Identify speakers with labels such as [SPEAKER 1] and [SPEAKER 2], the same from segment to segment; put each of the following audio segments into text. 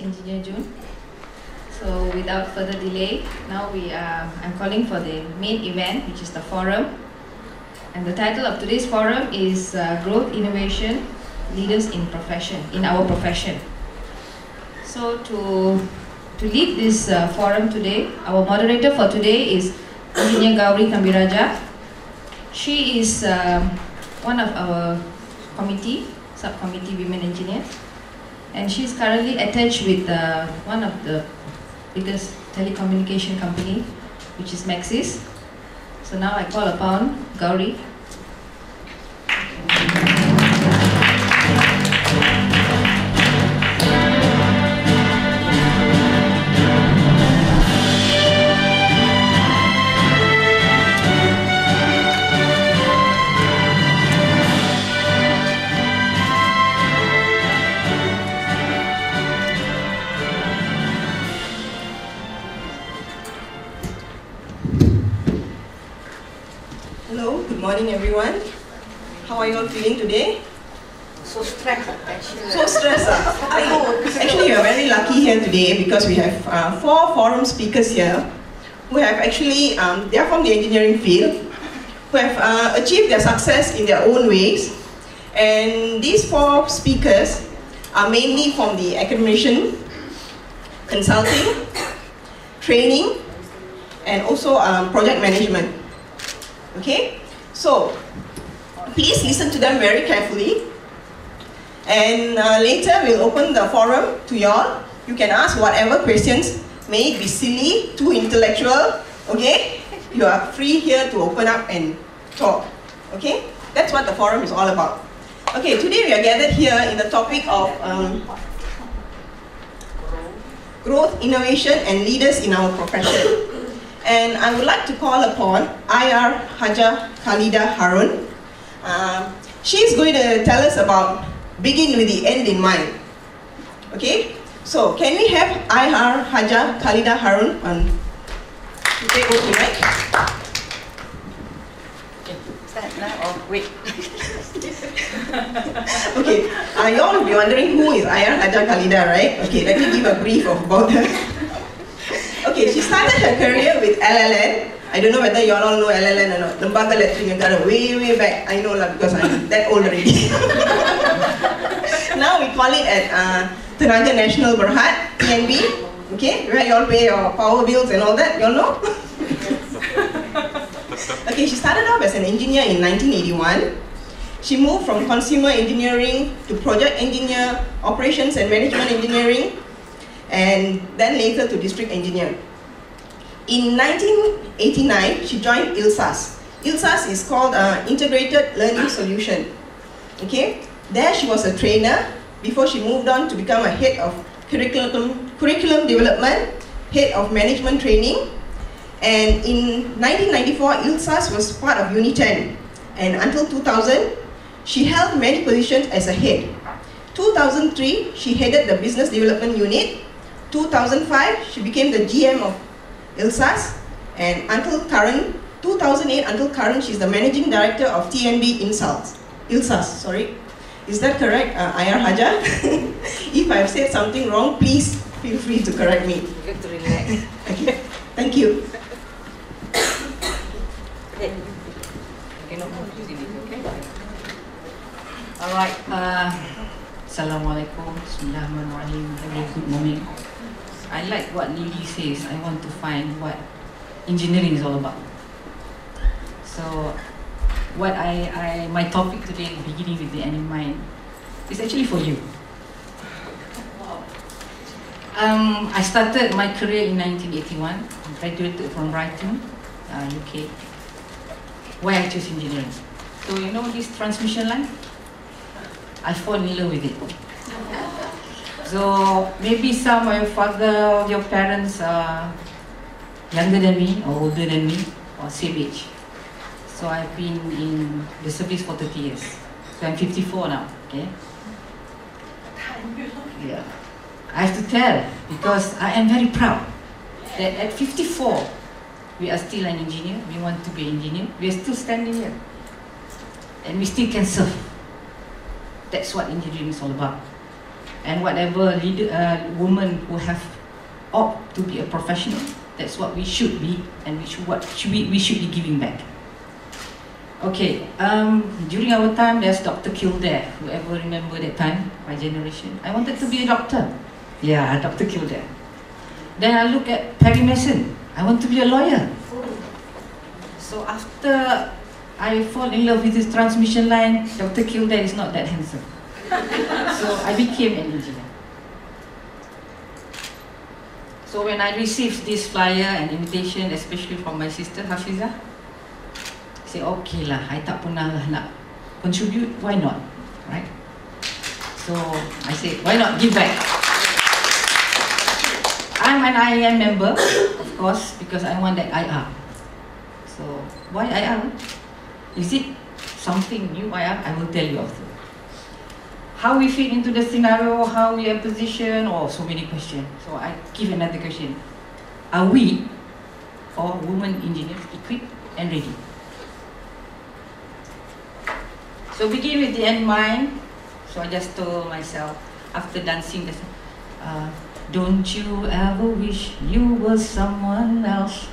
[SPEAKER 1] Engineer June. So without further delay, now I'm calling for the main event, which is the forum. And the title of today's forum is Growth, Innovation, Leaders in our profession. So to lead this forum today, our moderator for today is Engineer Gauri Kambiraja. She is one of our subcommittee women engineers, and she is currently attached with one of the biggest telecommunication company, which is Maxis. So now I call upon Gauri.
[SPEAKER 2] Good morning, everyone. How are you all feeling today?
[SPEAKER 3] So stressed, actually.
[SPEAKER 2] So stressed. Actually, you are very lucky here today because we have 4 forum speakers here who have actually, they are from the engineering field, who have achieved their success in their own ways. And these 4 speakers are mainly from the academician, consulting, training, and also project management. Okay? So, please listen to them very carefully, and later we'll open the forum to y'all. You can ask whatever questions, may it be silly, too intellectual, okay? You are free here to open up and talk, okay? That's what the forum is all about. Okay, today we are gathered here in the topic of growth, innovation, and leaders in our profession. And I would like to call upon IR Haja Khalida Harun. She's going to tell us about begin with the end in mind. Okay? So, can we have IR Haja Khalida Harun to take over the mic?
[SPEAKER 3] Start now or wait?
[SPEAKER 2] Okay, you all will be wondering who is IR Haja Khalida, right? Okay, let me give a brief about her. Okay, she started her career with LLN. I don't know whether you all know LLN or not. Lembaga Lettering Negara, way back. I know lah because I'm that old already. Now we call it at Tenaga Nasional Berhad, TNB. Okay, where you all pay your power bills and all that, you all know? Okay, she started off as an engineer in 1981. She moved from consumer engineering to project engineer, operations and management engineering, and then later to district engineer. In 1989, she joined ILSAS. ILSAS is called Integrated Learning Solution. Okay, there she was a trainer before she moved on to become a head of curriculum development, head of management training. And in 1994, ILSAS was part of Uni10. And until 2000, she held many positions as a head. 2003, she headed the business development unit. 2005, she became the GM of ILSAS, and until current, 2008 until current, she's the managing director of TNB ILSAS. Sorry, is that correct, IR Haja? If I've said something wrong, please feel free to correct me.
[SPEAKER 3] You have to relax.
[SPEAKER 2] Okay, thank you.
[SPEAKER 3] Okay.
[SPEAKER 1] All right. Assalamualaikum. Bismillahirrahmanirrahim. Very good morning. I like what Lily says. I want to find what engineering is all about. So, what my topic today, beginning with the end in mind, is actually for you. I started my career in 1981. Graduated from Brighton, UK. Why I chose engineering? So you know this transmission line? I fall in love with it. So maybe some of your father or your parents are younger than me or older than me or same age. So I've been in the service for 30 years. So I'm 54 now, okay? Yeah. I have to tell because I am very proud that at 54, we are still an engineer, we want to be an engineer, we are still standing here. And we still can serve. That's what engineering is all about.
[SPEAKER 4] And whatever women who have opt to be a professional, that's what we should be, and we should be giving back. Okay, during our time, there's Dr. Kildare. Whoever remember that time, my generation. I wanted to be a doctor. Yeah, Dr. Kildare. Then I look at Perry Mason. I want to be a lawyer. So after I fall in love with this transmission line, Dr. Kildare is not that handsome. So I became an engineer. So when I received this flyer and invitation, especially from my sister Hafiza, I say, okay lah, I tak pernah lah nak contribute, why not, right? So I said, why not give back? I'm an IEM member, of course, because I want that IR. So why IR? Is it something new IR? I will tell you after. How we fit into the scenario, how we are positioned, or so many questions. So I give another question. Are we, or women engineers, equipped and ready? So begin with the end in mind. So I just told myself, after dancing, don't you ever wish you were someone else?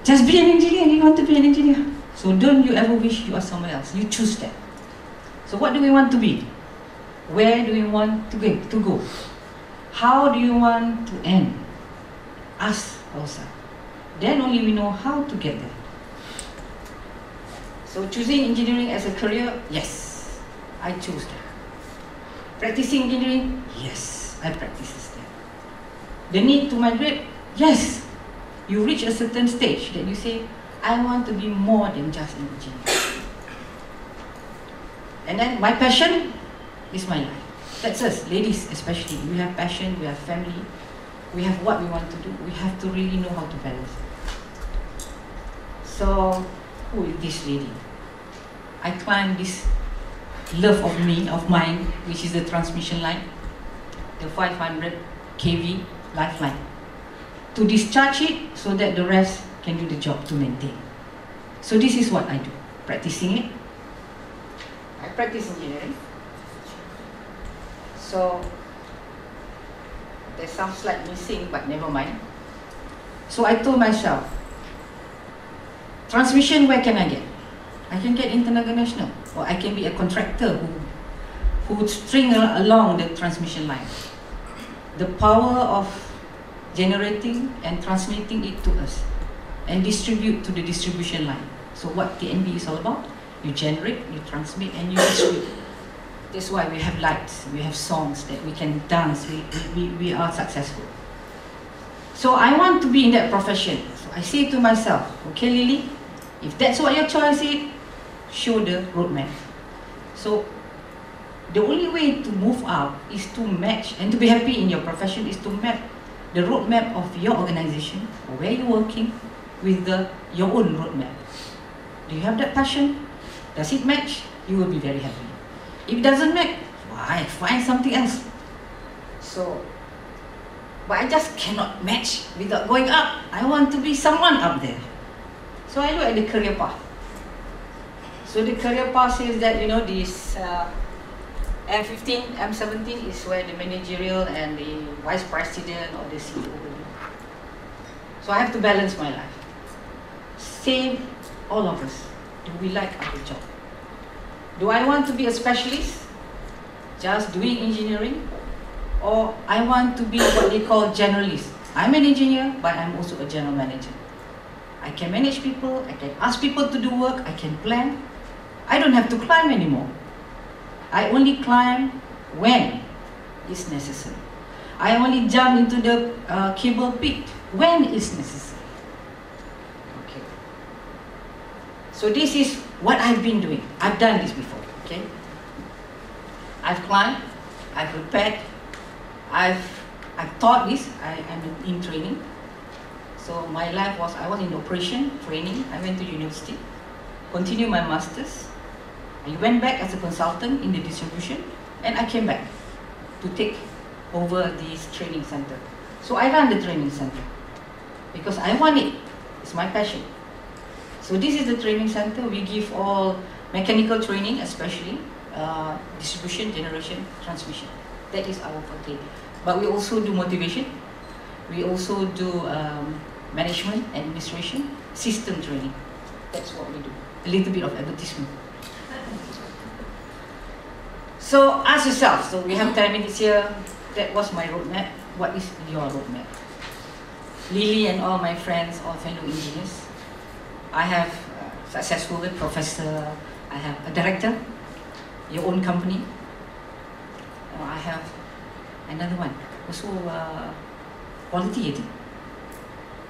[SPEAKER 4] Just be an engineer, you want to be an engineer. So don't you ever wish you are someone else, you choose that. So what do we want to be? Where do we want to go? How do you want to end? Ask ourselves. Then only we know how to get there. So choosing engineering as a career, yes, I chose that. Practicing engineering, yes, I practice that. The need to migrate, yes. You reach a certain stage that you say, I want to be more than just an engineer. And then my passion is my life. That's us, ladies especially. We have passion, we have family, we have what we want to do. We have to really know how to balance it. So, who is this lady? I climbed this love of mine, which is the transmission line, the 500 kV lifeline, to discharge it so that the rest can do the job to maintain. So this is what I do, practicing it. I practice engineering. So there's some slide missing, but never mind. So I told myself, transmission, where can I get? I can get international, or I can be a contractor who would string along the transmission line. The power of generating and transmitting it to us and distribute to the distribution line. So what TNB is all about? You generate, you transmit, and you distribute. That's why we have lights, we have songs that we can dance, we are successful. So I want to be in that profession. So I say to myself, okay Lily, if that's what your choice is, show the roadmap. So the only way to move up is to match, and to be happy in your profession is to map the roadmap of your organization, or where you're working, with your own roadmap. Do you have that passion? Does it match? You will be very happy. If it doesn't match, why? Find something else. So, but I just cannot match without going up. I want to be someone up there. So I look at the career path. So the career path says that, you know, this M15, M17 is where the managerial and the vice president or the CEO will be. So I have to balance my life. Same, all of us. Do we like our job? Do I want to be a specialist, just doing engineering? Or I want to be what they call generalist. I'm an engineer, but I'm also a general manager. I can manage people, I can ask people to do work, I can plan. I don't have to climb anymore. I only climb when it's necessary. I only jump into the cable pit when it's necessary. Okay. So this is what I've been doing. I've done this before, okay? I've climbed, I've prepared, I've taught this, I'm in training. So my life was, I was in operation, training, I went to university, continued my masters. I went back as a consultant in the distribution, and I came back to take over this training center. So I run the training center because I want it. It's my passion. So this is the training center. We give all mechanical training, especially distribution, generation, transmission. That is our forte. But we also do motivation. We also do management, administration, system training. That's what we do. A little bit of advertisement. So ask yourself, so we have 10 minutes here. That was my roadmap. What is your roadmap? Lily and all my friends, all fellow engineers. I have a successful professor. I have a director, your own company. I have another one, also quality, I think.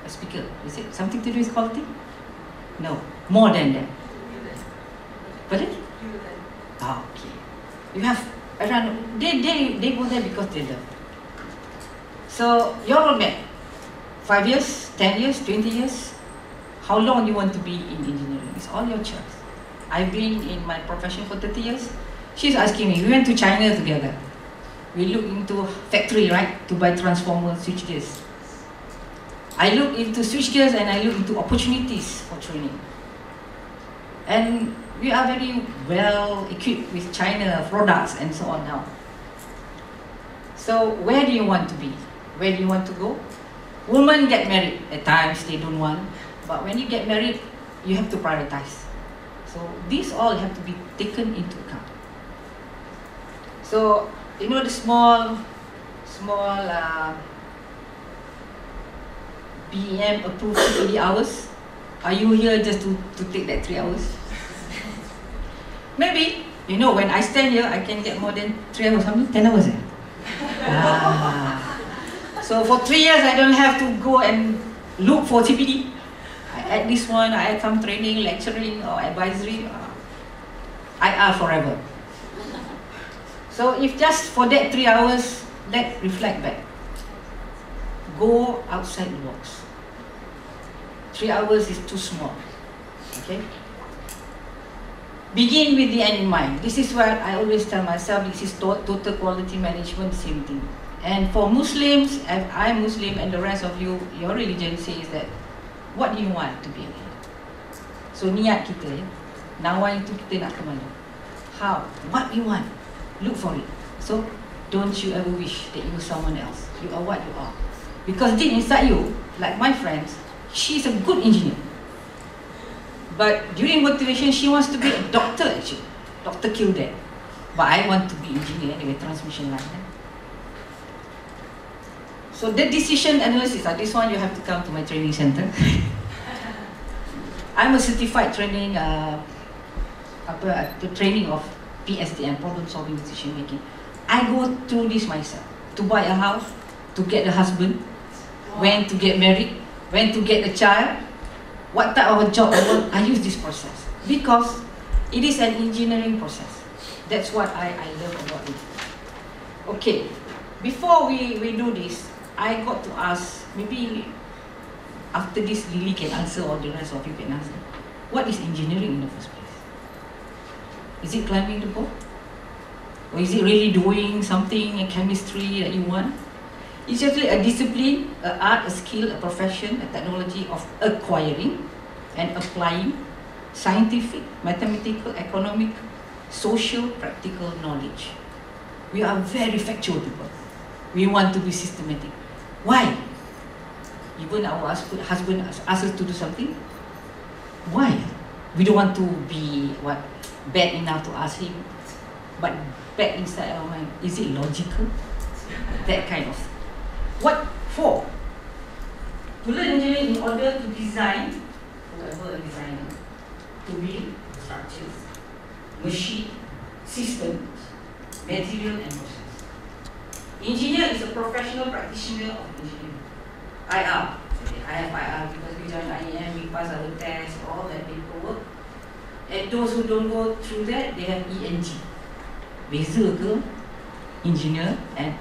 [SPEAKER 4] A speaker, is it something to do with quality? No, more than that. Pardon? Ah, okay. You have around, they go there because they love. So, your roadmap, 5 years, 10 years, 20 years, how long you want to be in engineering, it's all your choice. I've been in my profession for 30 years. She's asking me, we went to China together. We looked into factory, right, to buy transformer switchgears. I look into switchgears and I look into opportunities for training. And we are very well equipped with China products and so on now. So where do you want to be? Where do you want to go? Women get married. At times they don't want. But when you get married, you have to prioritize. So these all have to be taken into account. So, you know the small BEM approved 80 hours? Are you here just to take that 3 hours? Maybe, you know, when I stand here, I can get more than 3 hours. How many? 10 hours, eh? So for 3 years, I don't have to go and look for TPD. I add this one, I add some training, lecturing, or advisory. IR forever. So if just for that 3 hours, let's reflect back. Go outside the box. 3 hours is too small. Okay? Begin with the end in mind. This is what I always tell myself, this is total quality management, same thing. And for Muslims, and I'm Muslim and the rest of you, your religion says that, what do you want to be? So niat kita, nawa itu kita nak ke mana? How? What you want? Look for it. So don't you ever wish that you are someone else. You are what you are. Because deep inside you, like my friends, she's a good engineer. But during motivation, she wants to be a doctor actually. Doctor killed that. But I want to be engineer anyway, transmission line. So the decision analysis, this one you have to come to my training center. I'm a certified training, the training of PSDM, problem solving decision making. I go through this myself. To buy a house, to get a husband, when to get married, when to get a child, what type of a job I want, I use this process. Because it is an engineering process. That's what I love about it. Okay, before we do this, I got to ask, maybe after this Lily can answer or the rest of you can answer. What is engineering in the first place? Is it climbing the pole? Or is it really doing something in chemistry that you want? It's actually a discipline, an art, a skill, a profession, a technology of acquiring and applying scientific, mathematical, economic, social, practical knowledge. We are very factual people. We want to be systematic. Why? Even our husband asks us to do something. Why? We don't want to be bad enough to ask him. But back inside our mind, is it logical? That kind of. What for? To learn engineering in order to design, whoever a designer, to build structures, machine, systems, material and process. Engineer is a professional practitioner of engineering. IR. I have IR because we joined IEM, we pass our tests, all that paperwork. And those who don't go through that, they have ENG. Beza ke engineer, and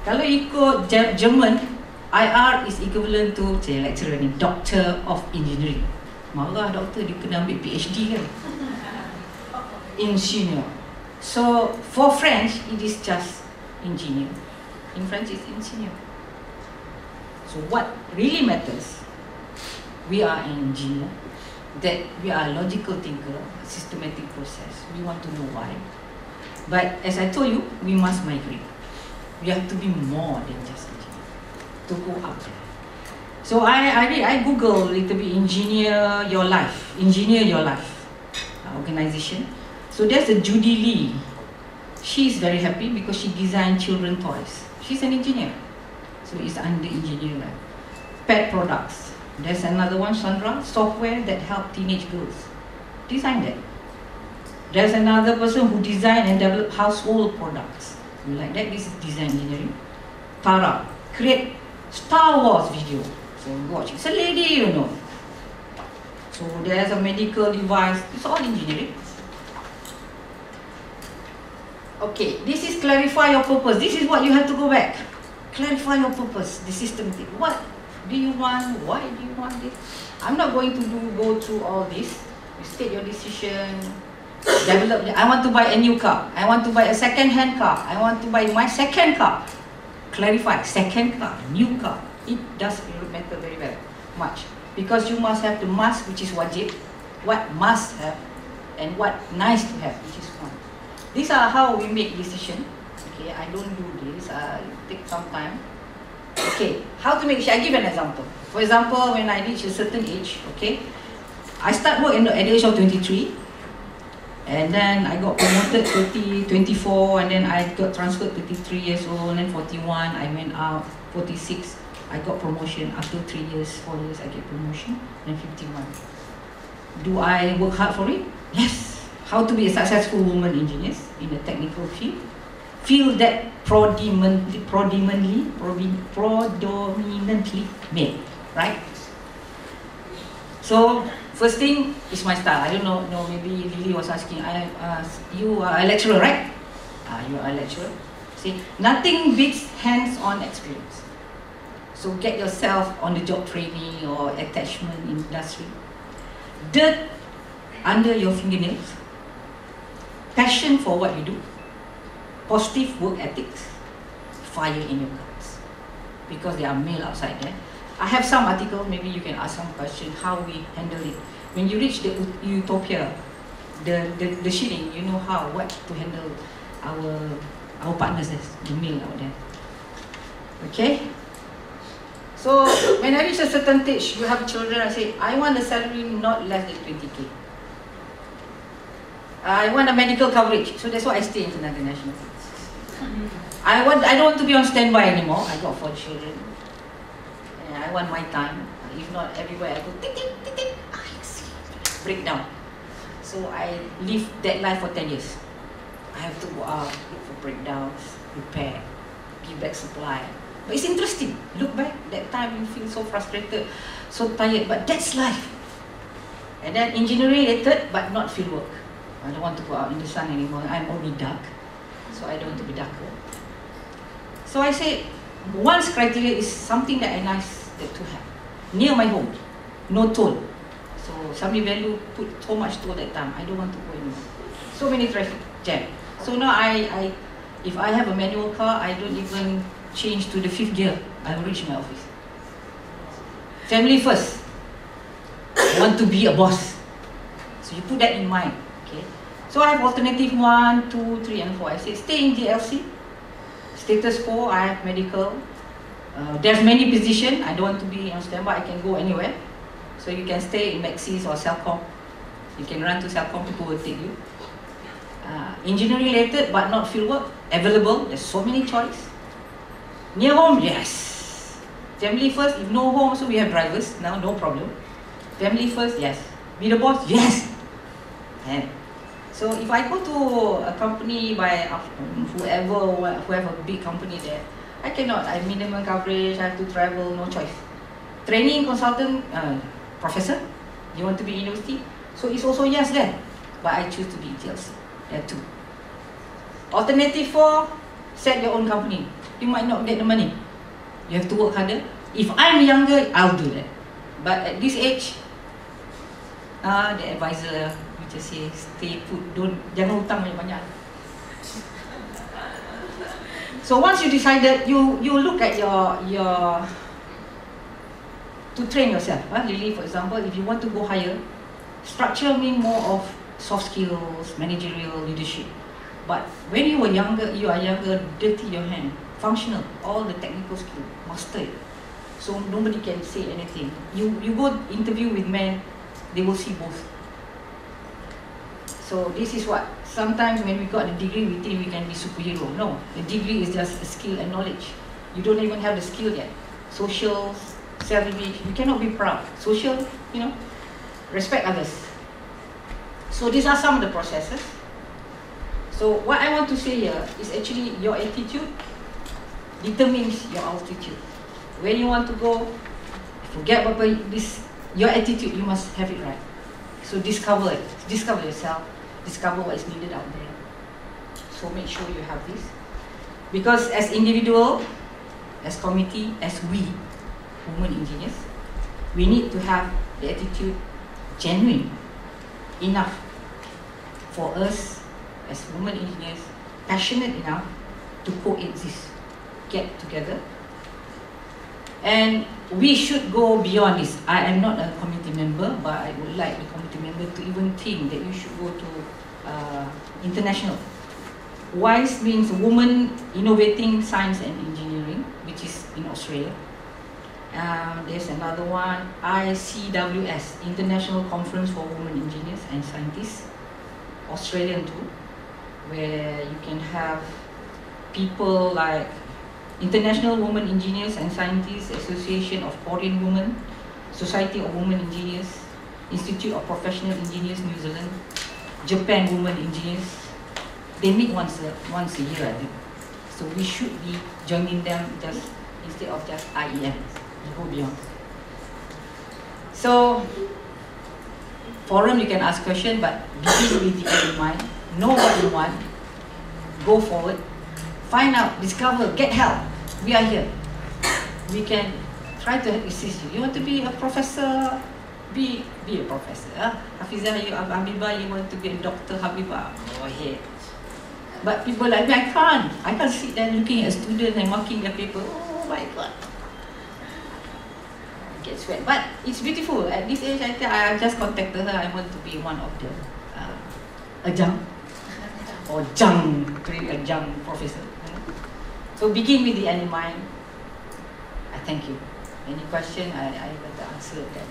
[SPEAKER 4] kalau ikut German, IR is equivalent to lecturer ni, Doctor of Engineering. Marah doktor, dia kena ambil PhD kan. Engineer. So for French, it is just engineer. In French, it's engineer. So what really matters, we are an engineer, that we are a logical thinker, a systematic process. We want to know why. But as I told you, we must migrate. You have to be more than just engineer to go up there. So I Google a little bit engineer your life organization. So there's a Judy Lee. She's very happy because she designed children toys. She's an engineer, so it's under engineering. Pet products. There's another one, Sandra, software that help teenage girls. Design that. There's another person who designed and developed household products. You like that? This is design engineering. Tara, create Star Wars video. So watch. It's a lady, you know. So there's a medical device. It's all engineering. Okay, this is clarify your purpose. This is what you have to go back. Clarify your purpose. The system thing. What do you want? Why do you want this? I'm not going to go through all this. You state your decision. Develop. I want to buy a new car. I want to buy a second-hand car. I want to buy my second car. Clarify. Second car, new car. It does matter very well, much, because you must have the must, which is wajib, what must have, and what nice to have, which is fun. These are how we make decision. Okay, I don't do this. It take some time. Okay, how to make? I give an example. For example, when I reach a certain age, okay, I start work at the age of 23. And then I got promoted 24, and then I got transferred 33 years old, and then 41, I went out, 46, I got promotion. After 3 years, 4 years, I get promotion, then 51. Do I work hard for it? Yes. How to be a successful woman engineer in the technical field? Feel that predominantly male, right? So, first thing is my style. I don't know, maybe Lily was asking, you are a lecturer, right? You are a lecturer. See, nothing beats hands-on experience. So get yourself on the job training or attachment industry. Dirt under your fingernails. Passion for what you do. Positive work ethics. Fire in your guts. Because there are male outside there. I have some article, maybe you can ask some question how we handle it. When you reach the utopia, the shilling, you know what to handle our partners, the male out there. Okay? So when I reach a certain stage, you have children, I say, I want a salary not less than 20K. I want a medical coverage, so that's why I stay in Tenaga Nasional. I don't want to be on standby anymore. I got 4 children. I want my time. If not, everywhere I go, tick, tick, tick, tick. Break down. So I live that life for 10 years. I have to go out, look for breakdowns, repair, give back supply. But it's interesting. Look back, that time you feel so frustrated, so tired, but that's life. And then engineering related, but not field work. I don't want to go out in the sun anymore. I'm already dark, so I don't want to be darker. So I say, one's criteria is something that I nice to have. Near my home, no toll. So Sami Value put so much toll that time. I don't want to go anymore. So many traffic jam. So now if I have a manual car, I don't even change to the 5th gear. I'll reach my office. Family first. I want to be a boss. So you put that in mind. Okay. So I have alternative 1, 2, 3, and 4. I say stay in GLC. Status quo, I have medical. There's many positions. I don't want to be on standby. I can go anywhere. So you can stay in Maxis or Celcom. You can run to Celcom, people will take you. Engineering related but not field work, available. There's so many choice. Near home, yes. Family first. If no home, so we have drivers now, no problem. Family first, yes. Be the boss, yes. And so if I go to a company by whoever a big company there, I cannot. I have minimum coverage. I have to travel. No choice. Training consultant, professor. You want to be university, so it's also yes there. But I choose to be GLC. There are 2. Alternative 4, set your own company. You might not get the money. You have to work harder. If I'm younger, I'll do that. But at this age, the advisor will just say, stay put, jangan hutang banyak-banyak. So once you decided, you look at your to train yourself. Lily, for example, if you want to go higher, structure means more of soft skills, managerial leadership. But when you are younger, dirty your hand. functional, all the technical skill, master it. So nobody can say anything. You go interview with men, they will see both. So this is what, sometimes when we got a degree, we think we can be superhero. No, the degree is just a skill and knowledge. You don't even have the skill yet. Social, self-image, you cannot be proud. Social, respect others. So these are some of the processes. So what I want to say here is actually your attitude determines your altitude. Where you want to go, forget about this, your attitude, you must have it right. So discover it, discover yourself, discover what is needed out there. So make sure you have this. Because as individual, as committee, as we, women engineers, we need to have the attitude genuine enough for us as women engineers, passionate enough to coexist, get together. And we should go beyond this. I am not a committee member, but I would like the committee member to even think that you should go to international. WISE means Women Innovating Science and Engineering, which is in Australia. There's another one, ICWS, International Conference for Women Engineers and Scientists, Australian too, where you can have people like International Women Engineers and Scientists, Association of Korean Women, Society of Women Engineers, Institute of Professional Engineers New Zealand, Japan Women Engineers. They meet once a year, I think. So we should be joining them just instead of just IEM. We go beyond. So forum, you can ask questions, but begin with the end in mind. Know what you want. Go forward. Find out, discover, get help. We are here. We can try to assist you. You want to be a professor? Be a professor. Hafizah, Habibah, you want to be a doctor? Habibah, go ahead. But people like me, I can't sit there looking at students and marking their paper. Oh my God. I get sweat. But it's beautiful. At this age, I just contacted her. I want to be one of the adjunct or adjunct professor. So begin with the end in mind. I thank you. Any question, I better answer that.